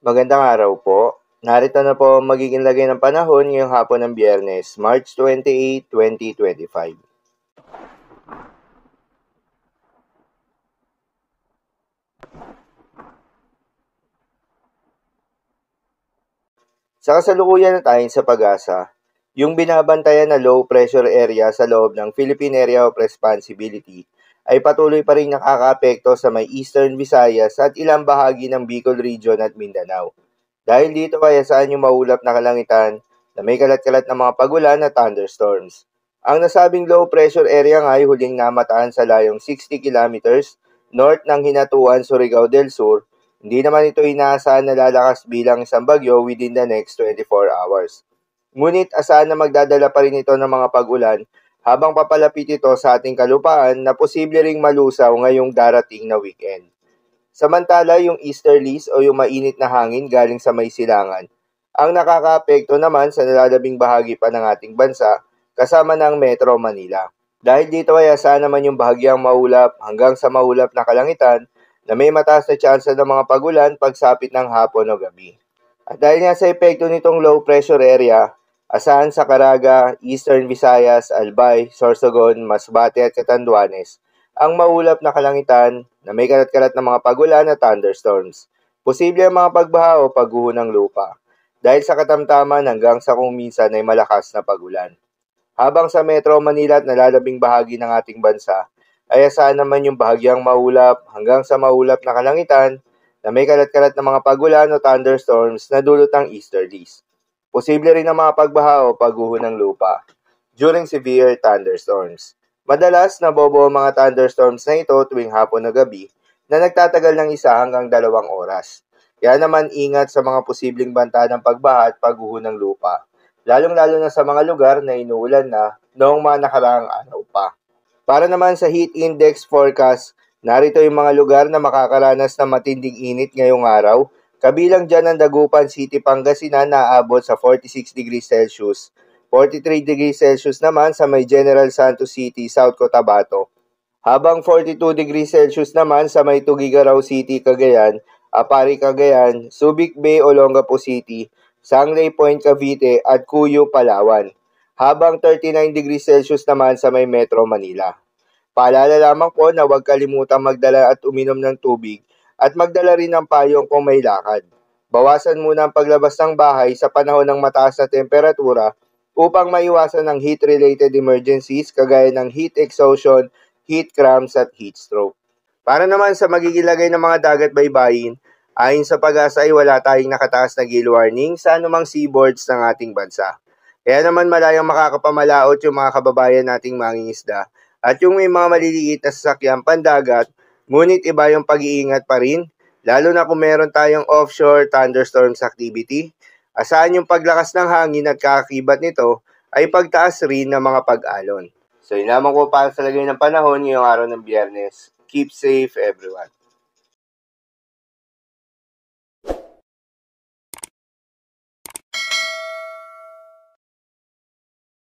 Magandang araw po. Narito na po ang magiging lagay ng panahon ngayong hapon ng Biyernes, March 28, 2025. Sa kasalukuyan na tayo sa pag-asa, yung binabantayan na low pressure area sa loob ng Philippine Area of Responsibility ay patuloy pa rin nakakaapekto sa may Eastern Visayas at ilang bahagi ng Bicol Region at Mindanao. Dahil dito ay asahan yung maulap na kalangitan na may kalat-kalat na mga pagulan at thunderstorms. Ang nasabing low pressure area nga ay huling namataan sa layong 60 kilometers north ng Hinatuan, Surigao del Sur. Hindi naman ito inaasahan na lalakas bilang isang bagyo within the next 24 hours. Ngunit asahan na magdadala pa rin ito ng mga pag-ulan habang papalapit ito sa ating kalupaan na posible ring malusaw ngayong darating na weekend. Samantala, yung easterlies o yung mainit na hangin galing sa may silangan, ang nakakaapekto naman sa nalalabing bahagi pa ng ating bansa kasama ng Metro Manila. Dahil dito ay asahan naman yung bahagyang maulap hanggang sa maulap na kalangitan na may mataas na tsansa ng mga pagulan pagsapit ng hapon o gabi. At dahil nga sa epekto nitong low pressure area, asahan sa Caraga, Eastern Visayas, Albay, Sorsogon, Masbate at Catanduanes ang maulap na kalangitan na may kalat-kalat na mga pagulan at thunderstorms. Posible ang mga pagbaha o pagguho ng lupa dahil sa katamtaman hanggang sa kung minsan ay malakas na pagulan. Habang sa Metro Manila at nalalabing bahagi ng ating bansa, ay asahan naman yung bahagyang maulap hanggang sa maulap na kalangitan na may kalat-kalat na mga pagulan o thunderstorms na dulot ng easterlies. Posible rin ang mga pagbaha o pagguho ng lupa during severe thunderstorms. Madalas nabobo ang mga thunderstorms na ito tuwing hapon o gabi na nagtatagal ng 1 hanggang 2 oras. Kaya naman ingat sa mga posibleng banta ng pagbaha at pagguho ng lupa, lalong-lalo na sa mga lugar na inuulan na noong mga nakaraang araw pa. Para naman sa heat index forecast, narito yung mga lugar na makakaranas ng matinding init ngayong araw, kabilang dyan ang Dagupan City, Pangasinan na aabot sa 46 degrees Celsius, 43 degrees Celsius naman sa may General Santos City, South Cotabato, habang 42 degrees Celsius naman sa may Tuguegarao City, Cagayan, Apari, Cagayan, Subic Bay, Olongapo City, Sangley Point, Cavite at Cuyo, Palawan, habang 39 degrees Celsius naman sa may Metro Manila. Paalala lamang po na huwag kalimutang magdala at uminom ng tubig at magdala rin ng payong kung may lakad. Bawasan muna ang paglabas ng bahay sa panahon ng mataas na temperatura upang maiwasan ang heat-related emergencies kagaya ng heat exhaustion, heat cramps at heat stroke. Para naman sa magiging lagay ng mga dagat baybayin, ayon sa pag-asa ay wala tayong nakataas na gale warning sa anumang seaboards ng ating bansa. Kaya naman malayang makakapamalaot yung mga kababayan nating mangingisda at yung may mga maliliit na sasakyan pandagat, ngunit iba yung pag-iingat pa rin, lalo na kung meron tayong offshore thunderstorms activity. Asahan yung paglakas ng hangin at kakakibat nito ay pagtaas rin ng mga pag-alon. So yun lamang po para sa lagay ng panahon ngayong araw ng Biyernes. Keep safe everyone.